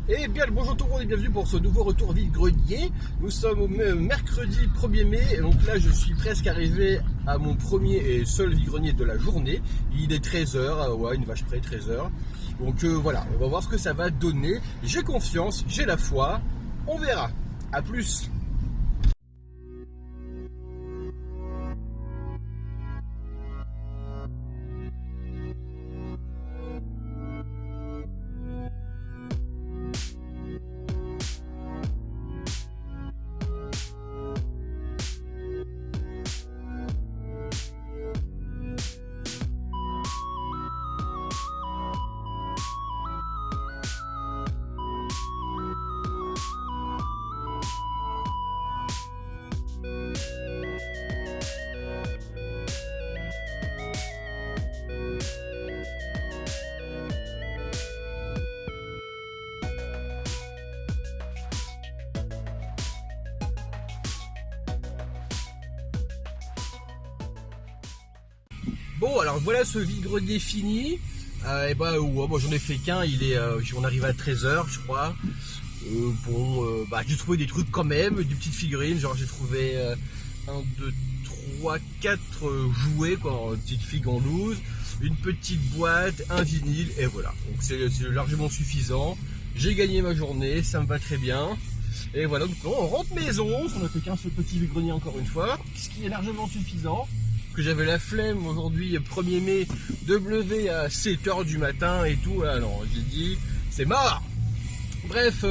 Et bien le bonjour tout le monde et bienvenue pour ce nouveau retour vide-grenier. Nous sommes au mercredi 1er mai et donc là je suis presque arrivé à mon premier et seul vide-grenier de la journée. Il est 13h, ouais une vache près 13h. Donc voilà, on va voir ce que ça va donner. J'ai confiance, j'ai la foi, on verra. A plus. Bon alors voilà ce vide-grenier fini. Et bah ouais, moi j'en ai fait qu'un, on arrive à 13h je crois. J'ai trouvé des trucs quand même, des petites figurines, genre j'ai trouvé 1, 2, 3, 4 jouets quoi, une petite figue en loose, une petite boîte, un vinyle et voilà. Donc c'est largement suffisant. J'ai gagné ma journée, ça me va très bien. Et voilà, donc on rentre maison, on n'a fait qu'un seul petit vide-grenier encore une fois, ce qui est largement suffisant. Que j'avais la flemme aujourd'hui 1er mai de me lever à 7h du matin et tout, alors j'ai dit c'est mort. Bref,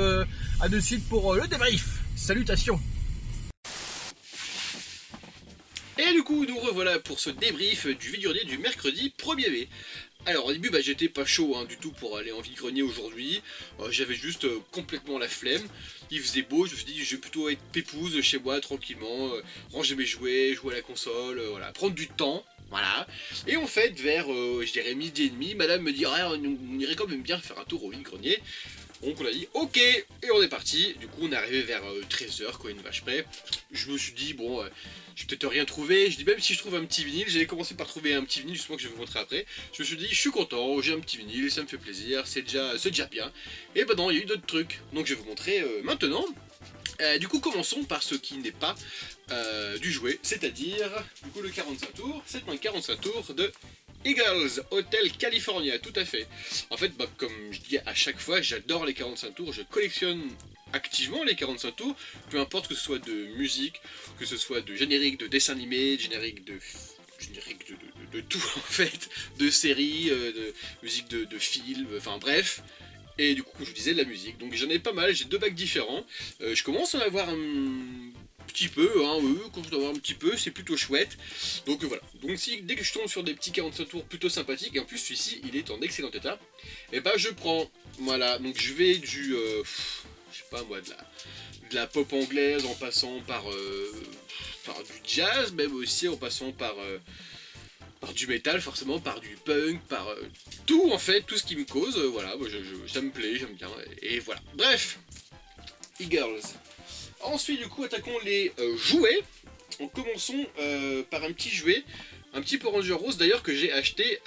à de suite pour le débrief. Salutations. Et du coup nous revoilà pour ce débrief du vide-grenier du mercredi 1er mai. Alors au début j'étais pas chaud du tout pour aller en vide-grenier aujourd'hui, j'avais juste complètement la flemme, il faisait beau, je me suis dit je vais plutôt être pépouze chez moi tranquillement, ranger mes jouets, jouer à la console, voilà, prendre du temps, voilà. Et en fait vers je dirais midi et demi, madame me dit ah, on irait quand même bien faire un tour au vide-grenier. Donc on a dit ok, et on est parti. Du coup on est arrivé vers 13h quoi, une vache près. Je me suis dit bon, je vais peut-être rien trouver. Je dis même si je trouve un petit vinyle, j'avais commencé par trouver un petit vinyle justement que je vais vous montrer après. Je me suis dit je suis content, j'ai un petit vinyle, ça me fait plaisir, c'est déjà bien. Et bah non, il y a eu d'autres trucs. Donc je vais vous montrer maintenant. Du coup commençons par ce qui n'est pas du jouet, c'est-à-dire du coup le 45 tours. C'est un 45 tours de Eagles Hotel California, tout à fait. En fait, comme je dis à chaque fois, j'adore les 45 tours, je collectionne activement les 45 tours, peu importe que ce soit de musique, que ce soit de générique de dessin animé, de générique de tout en fait, de séries, de musique de films, enfin bref. Et du coup, comme je vous disais, de la musique. Donc j'en ai pas mal, j'ai 2 bacs différents. Je commence à en avoir un petit peu, quand je avoir un petit peu, c'est plutôt chouette. Donc voilà. Donc dès que je tombe sur des petits 45 tours plutôt sympathiques, et en plus celui-ci il est en excellent état, et bah je prends. Voilà, donc je vais du je sais pas moi, de la pop anglaise en passant par du jazz, même aussi en passant par du métal forcément, par du punk, par tout en fait, tout ce qui me cause, voilà, moi, ça me plaît, j'aime bien, et voilà. Bref, Eagles. Ensuite du coup attaquons les jouets. En commençons par un petit jouet, un petit Power Ranger rose d'ailleurs que j'ai acheté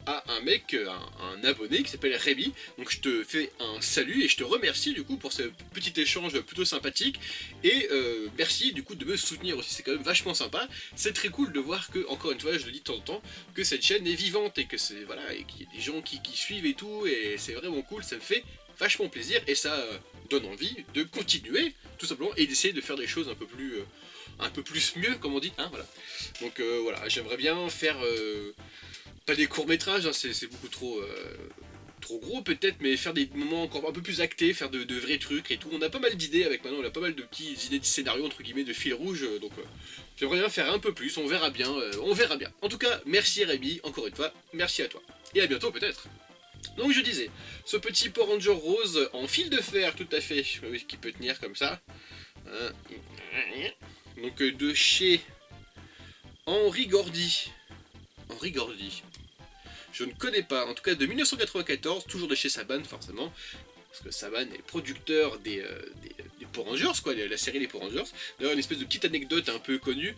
à un mec, un abonné qui s'appelle Rémi. Donc je te fais un salut et je te remercie du coup pour ce petit échange plutôt sympathique. Et merci du coup de me soutenir aussi, c'est quand même vachement sympa. C'est très cool de voir que, encore une fois je le dis de temps en temps, que cette chaîne est vivante et que c'est voilà, et qu'il y a des gens qui suivent et tout, et c'est vraiment cool, ça me fait vachement plaisir et ça donne envie de continuer tout simplement et d'essayer de faire des choses un peu plus mieux comme on dit, voilà. Donc voilà, j'aimerais bien faire pas des courts métrages, c'est beaucoup trop gros peut-être, mais faire des moments encore un peu plus actés, faire de vrais trucs et tout. On a pas mal d'idées avec maintenant, on a pas mal de petites idées de scénarios entre guillemets, de fil rouge, donc j'aimerais bien faire un peu plus, on verra bien, En tout cas, merci Rémi, encore une fois, merci à toi. Et à bientôt peut-être. Donc je disais, ce petit Power Ranger rose en fil de fer tout à fait, qui peut tenir comme ça. Donc de chez Henri Gordy. Henri Gordy. Je ne connais pas, en tout cas de 1994, toujours de chez Saban forcément, parce que Saban est producteur des Power Rangers, quoi, la série des Power Rangers. D'ailleurs, une espèce de petite anecdote un peu connue,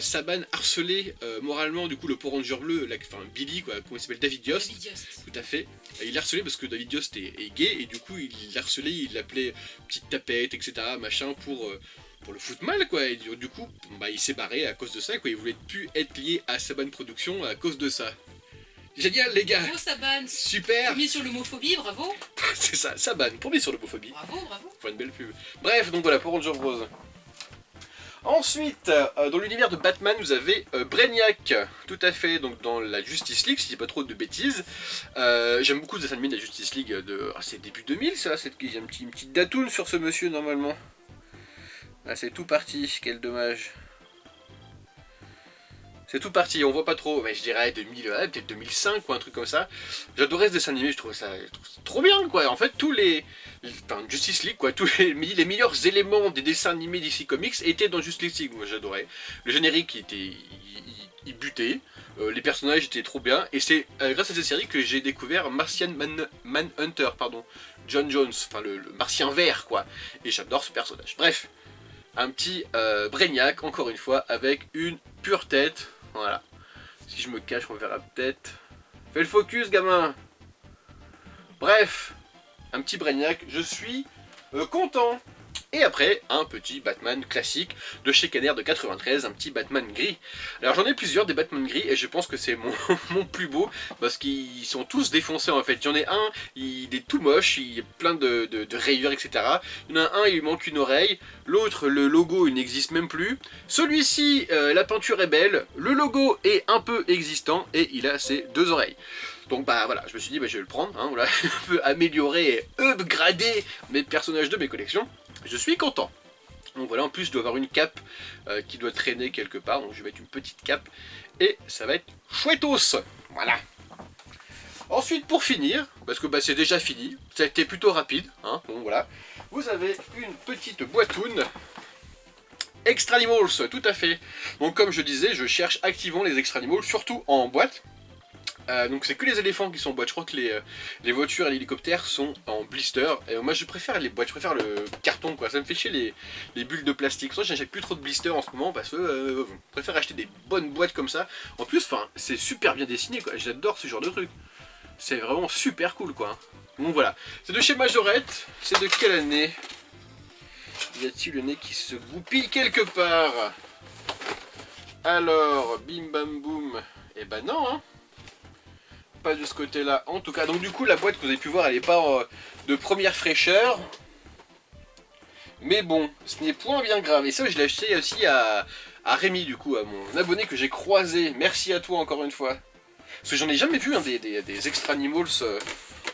Saban harcelait moralement du coup le Power Ranger bleu, enfin Billy, quoi, comment il s'appelle, David Yost. David Yost. Tout à fait. Il harcelait parce que David Yost est gay, et du coup il harcelait, il l'appelait petite tapette, etc., machin, pour le foutre mal, quoi. Et du coup, bah, il s'est barré à cause de ça, quoi. Il voulait plus être lié à Saban Productions à cause de ça. Génial, les gars. Bravo Saban. Super. Premier sur l'homophobie, bravo. C'est ça, Saban, premier sur l'homophobie. Bravo, bravo. Faut une belle pub. Bref, donc voilà, Power Rangers Bros. Ensuite, dans l'univers de Batman, vous avez Brainiac, tout à fait, donc dans la Justice League, si je dis pas trop de bêtises. J'aime beaucoup ce dessin animé de la Justice League de... Ah, c'est début 2000, ça, il y a une petite datoune sur ce monsieur, normalement. Ah, c'est tout parti, quel dommage. C'est tout parti, on voit pas trop, mais je dirais 2000, peut-être 2005 ou un truc comme ça. J'adorais ce dessin animé, je trouve ça trop bien, quoi. En fait, enfin, Justice League, quoi, tous les meilleurs éléments des dessins animés DC Comics étaient dans Justice League, moi j'adorais. Le générique, il butait, les personnages étaient trop bien, et c'est grâce à cette série que j'ai découvert Martian Manhunter, pardon, John Jones, enfin le Martien vert, quoi. Et j'adore ce personnage. Bref, un petit Brainiac, encore une fois, avec une pure tête. Voilà. Si je me cache, on verra peut-être. Fais le focus, gamin. Bref, un petit Brainiac, je suis content. Et après, un petit Batman classique de chez Kenner de 93, un petit Batman gris. Alors j'en ai plusieurs des Batman gris et je pense que c'est mon plus beau parce qu'ils sont tous défoncés en fait. J'en ai un, il est tout moche, il a plein de rayures, etc. Il y en a un, il lui manque une oreille. L'autre, le logo, il n'existe même plus. Celui-ci, la peinture est belle, le logo est un peu existant et il a ses deux oreilles. Donc bah voilà, je me suis dit bah, je vais le prendre, hein, voilà, un peu améliorer et upgrader mes personnages de mes collections. Je suis content. Donc voilà, en plus je dois avoir une cape qui doit traîner quelque part, donc je vais mettre une petite cape et ça va être chouettos. Voilà. Ensuite pour finir, parce que bah, c'est déjà fini, ça a été plutôt rapide, hein, donc voilà, vous avez une petite boitoune Extra-Animals, tout à fait. Donc comme je disais, je cherche activement les Extra-Animals, surtout en boîte. Donc c'est que les éléphants qui sont en boîte, je crois que les voitures et les hélicoptères sont en blister. Et moi je préfère les boîtes, je préfère le carton, quoi. Ça me fait chier les bulles de plastique. Soit j'achète plus trop de blisters en ce moment parce que je préfère acheter des bonnes boîtes comme ça. En plus, c'est super bien dessiné, quoi. J'adore ce genre de truc. C'est vraiment super cool, quoi. Donc voilà, c'est de chez Majorette. C'est de quelle année? Y a-t-il le nez qui se goupille quelque part? Alors, bim bam boum. Eh ben non, hein. Pas de ce côté là en tout cas. Donc du coup la boîte que vous avez pu voir elle n'est pas de première fraîcheur, mais bon ce n'est point bien grave. Et ça je l'ai acheté aussi à Rémi, du coup à mon abonné que j'ai croisé. Merci à toi encore une fois, parce que j'en ai jamais vu, hein, des Extra-Animals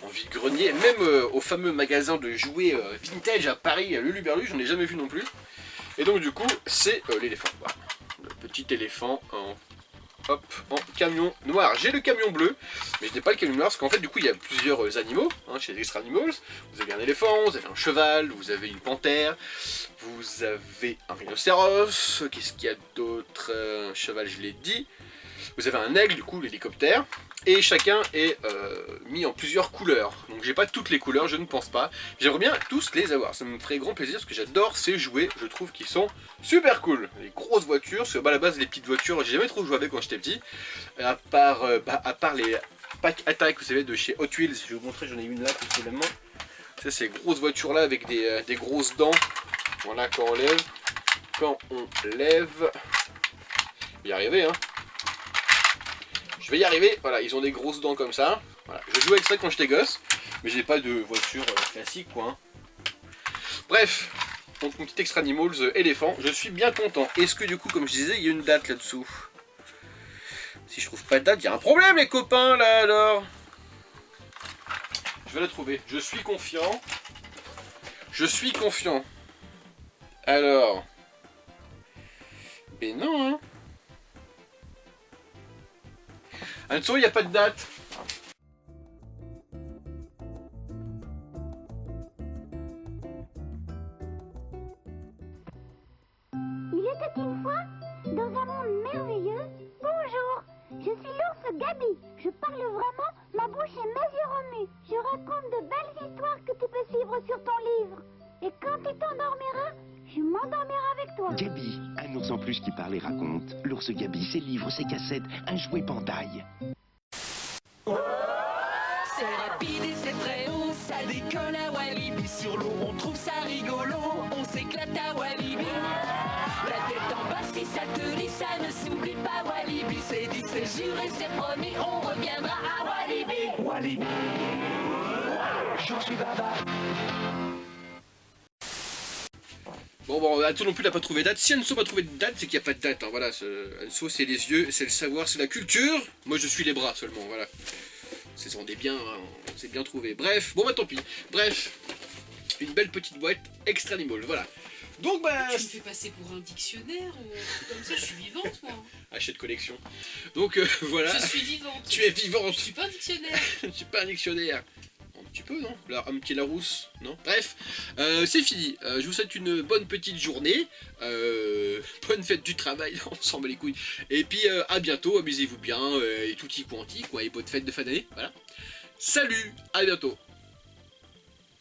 en vide-grenier, même au fameux magasin de jouets vintage à Paris, à Luluberlu, j'en ai jamais vu non plus. Et donc du coup c'est l'éléphant, voilà. Le petit éléphant en camion noir. J'ai le camion bleu, mais je n'ai pas le camion noir, parce qu'en fait, du coup, il y a plusieurs animaux, hein, chez les Extra-Animals. Vous avez un éléphant, vous avez un cheval, vous avez une panthère, vous avez un rhinocéros, qu'est-ce qu'il y a d'autre? Un cheval, je l'ai dit. Vous avez un aigle, du coup, l'hélicoptère. Et chacun est mis en plusieurs couleurs. Donc j'ai pas toutes les couleurs, je ne pense pas. J'aimerais bien tous les avoir, ça me ferait grand plaisir parce que j'adore ces jouets, je trouve qu'ils sont super cool. Les grosses voitures, parce que bah, à la base les petites voitures, j'ai jamais trop joué avec quand j'étais petit. À part les Pack Attack, vous savez, de chez Hot Wheels, je vais vous montrer, j'en ai une là personnellement. C'est ces grosses voitures là avec des grosses dents. Voilà, quand on lève, je vais y arriver, hein. Je vais y arriver, voilà, ils ont des grosses dents comme ça. Voilà. Je jouais avec ça quand j'étais gosse, mais j'ai pas de voiture classique, quoi. Hein. Bref, donc mon petit Extra-Animals éléphant, je suis bien content. Est-ce que du coup, comme je disais, il y a une date là-dessous? Si je trouve pas de date, il y a un problème les copains là alors. Je vais la trouver, je suis confiant. Je suis confiant. Alors... Mais non, hein. En dessous, il n'y a pas de date. Il était une fois, dans un monde merveilleux. Bonjour, je suis l'ours Gabi. Je parle vraiment, ma bouche et mes yeux remuent. Je raconte de belles histoires que tu peux suivre sur ton livre. Et quand tu t'endormiras, moi. Gabi, un ours en plus qui parle et raconte. L'ours Gabi, ses livres, ses cassettes, un jouet pandaille. C'est rapide et c'est très haut, ça décolle à Walibi. Sur l'eau, on trouve ça rigolo, on s'éclate à Walibi. La tête en bas, si ça te dit, ça ne s'oublie pas Walibi. C'est dit, c'est juré, c'est promis, on reviendra à Walibi. Walibi, j'en suis baba. Bon, Anso non plus n'a pas trouvé de date. Si Anso n'a pas trouvé de date, c'est qu'il n'y a pas de date. Hein. Voilà, Anso, c'est les yeux, c'est le savoir, c'est la culture. Moi, je suis les bras seulement, voilà. On est bien, hein, on s'est bien trouvé. Bref, bon bah tant pis. Bref, une belle petite boîte extra animal, voilà. Donc bah... Tu me fais passer pour un dictionnaire, comme ça je suis vivante moi. Achet de collection. Donc voilà. Je suis vivante. Tu es vivante. Je suis pas un dictionnaire. Je suis pas un dictionnaire. Un petit peu, non? Un petit Larousse, non? Bref, c'est fini. Je vous souhaite une bonne petite journée. Bonne fête du travail, on s'en bat les couilles. Et puis à bientôt, amusez-vous bien, et tutti quanti, quoi, et bonne fête de fin d'année, voilà. Salut, à bientôt.